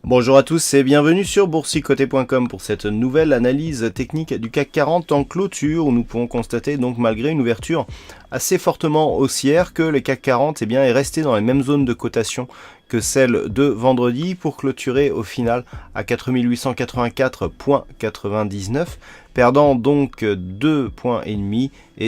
Bonjour à tous et bienvenue sur boursicoté.com pour cette nouvelle analyse technique du CAC 40 en clôture où nous pouvons constater donc malgré une ouverture assez fortement haussière que le CAC 40 est resté dans les mêmes zones de cotation que celle de vendredi pour clôturer au final à 4884,99, perdant donc 2,5 points et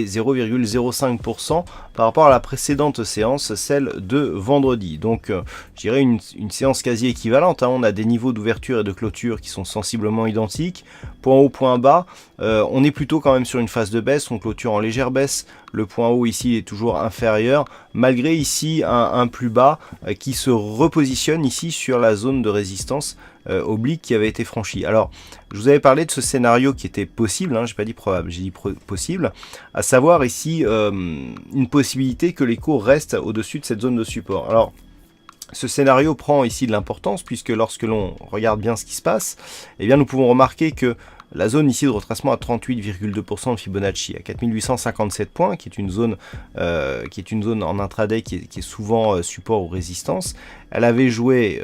0,05% par rapport à la précédente séance, celle de vendredi. Donc je dirais une séance quasi équivalente, hein. On a des niveaux d'ouverture et de clôture qui sont sensiblement identiques. Point haut, point bas, on est plutôt quand même sur une phase de baisse, on clôture en légère baisse. Le point haut ici est toujours inférieur, malgré ici un plus bas qui se repositionne ici sur la zone de résistance oblique qui avait été franchie. Alors, je vous avais parlé de ce scénario qui était possible, hein, j'ai pas dit probable, j'ai dit possible, à savoir ici une possibilité que les cours restent au-dessus de cette zone de support. Alors, ce scénario prend ici de l'importance puisque lorsque l'on regarde bien ce qui se passe, eh bien nous pouvons remarquer que la zone ici de retracement à 38,2% de Fibonacci, à 4857 points, qui est une zone en intraday qui est souvent support ou résistance. Elle avait joué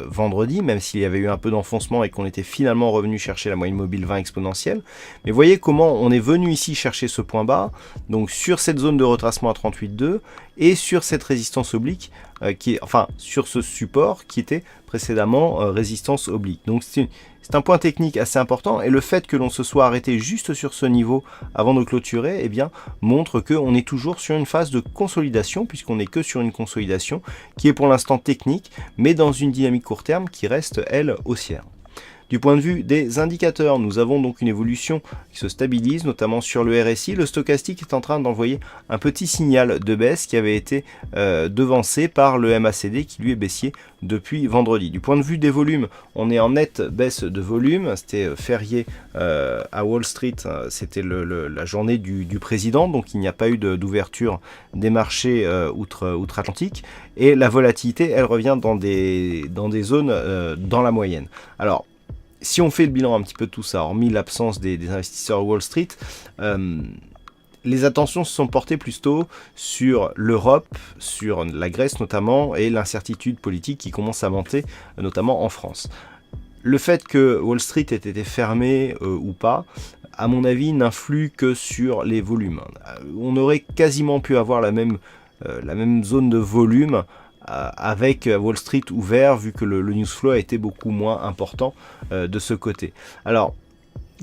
vendredi, même s'il y avait eu un peu d'enfoncement et qu'on était finalement revenu chercher la moyenne mobile 20 exponentielle. Mais voyez comment on est venu ici chercher ce point bas, donc sur cette zone de retracement à 38,2 et sur cette résistance oblique, sur ce support qui était précédemment résistance oblique. Donc c'est un point technique assez important et le fait que l'on se soit arrêté juste sur ce niveau avant de clôturer, montre qu'on est toujours sur une phase de consolidation puisqu'on n'est que sur une consolidation qui est pour l'instant technique mais dans une dynamique court terme qui reste elle haussière. Du point de vue des indicateurs, nous avons donc une évolution qui se stabilise, notamment sur le RSI. Le stochastique est en train d'envoyer un petit signal de baisse qui avait été devancé par le MACD qui lui est baissier depuis vendredi. Du point de vue des volumes, on est en nette baisse de volume. C'était férié à Wall Street, c'était la journée du président, donc il n'y a pas eu d'ouverture des marchés outre-Atlantique. Et la volatilité, elle revient dans des zones dans la moyenne. Alors, si on fait le bilan un petit peu de tout ça, hormis l'absence des investisseurs Wall Street, les attentions se sont portées plutôt sur l'Europe, sur la Grèce notamment, et l'incertitude politique qui commence à monter, notamment en France. Le fait que Wall Street ait été fermé ou pas, à mon avis, n'influe que sur les volumes. On aurait quasiment pu avoir la même zone de volume avec Wall Street ouvert, vu que le news flow a été beaucoup moins important de ce côté. Alors,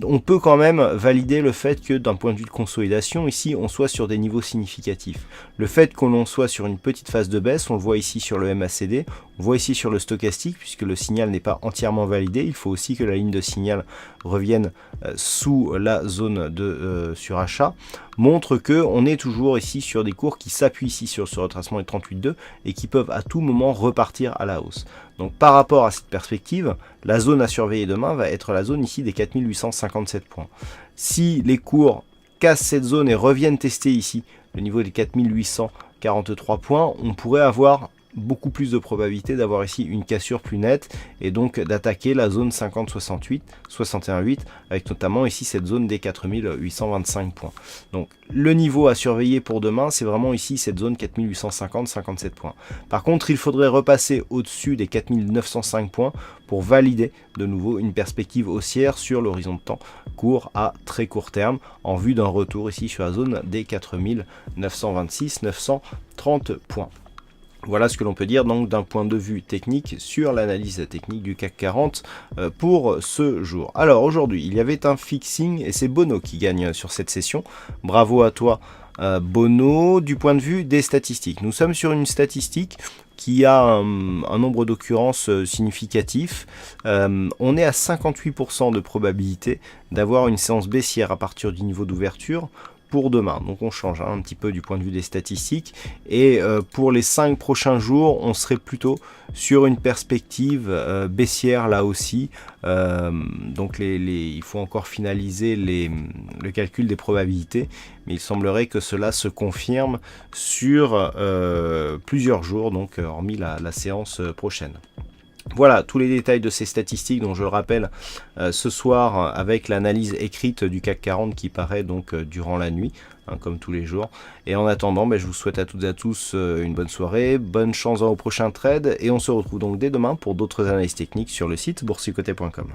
on peut quand même valider le fait que d'un point de vue de consolidation, ici, on soit sur des niveaux significatifs. Le fait qu'on soit sur une petite phase de baisse, on le voit ici sur le MACD, on le voit ici sur le stochastique, puisque le signal n'est pas entièrement validé. Il faut aussi que la ligne de signal revienne sous la zone de surachat, montre qu'on est toujours ici sur des cours qui s'appuient ici sur ce retracement de 38,2 et qui peuvent à tout moment repartir à la hausse. Donc par rapport à cette perspective, la zone à surveiller demain va être la zone ici des 4857 points. Si les cours cassent cette zone et reviennent tester ici le niveau des 4843 points, on pourrait avoir beaucoup plus de probabilité d'avoir ici une cassure plus nette et donc d'attaquer la zone 50-68, 61,8 avec notamment ici cette zone des 4825 points. Donc le niveau à surveiller pour demain, c'est vraiment ici cette zone 4850-57 points. Par contre, il faudrait repasser au-dessus des 4905 points pour valider de nouveau une perspective haussière sur l'horizon de temps court à très court terme en vue d'un retour ici sur la zone des 4926-930 points. Voilà ce que l'on peut dire donc d'un point de vue technique sur l'analyse technique du CAC 40 pour ce jour. Alors aujourd'hui, il y avait un fixing et c'est Bono qui gagne sur cette session. Bravo à toi Bono. Du point de vue des statistiques, nous sommes sur une statistique qui a un nombre d'occurrences significatif. On est à 58% de probabilité d'avoir une séance baissière à partir du niveau d'ouverture pour demain. Donc on change un petit peu du point de vue des statistiques et pour les 5 prochains jours on serait plutôt sur une perspective baissière là aussi. Donc il faut encore finaliser le calcul des probabilités, mais il semblerait que cela se confirme sur plusieurs jours, donc hormis la séance prochaine. Voilà tous les détails de ces statistiques, dont je le rappelle ce soir avec l'analyse écrite du CAC 40 qui paraît donc durant la nuit, hein, comme tous les jours. Et en attendant, je vous souhaite à toutes et à tous une bonne soirée, bonne chance dans vos prochains trades, et on se retrouve donc dès demain pour d'autres analyses techniques sur le site boursicoté.com.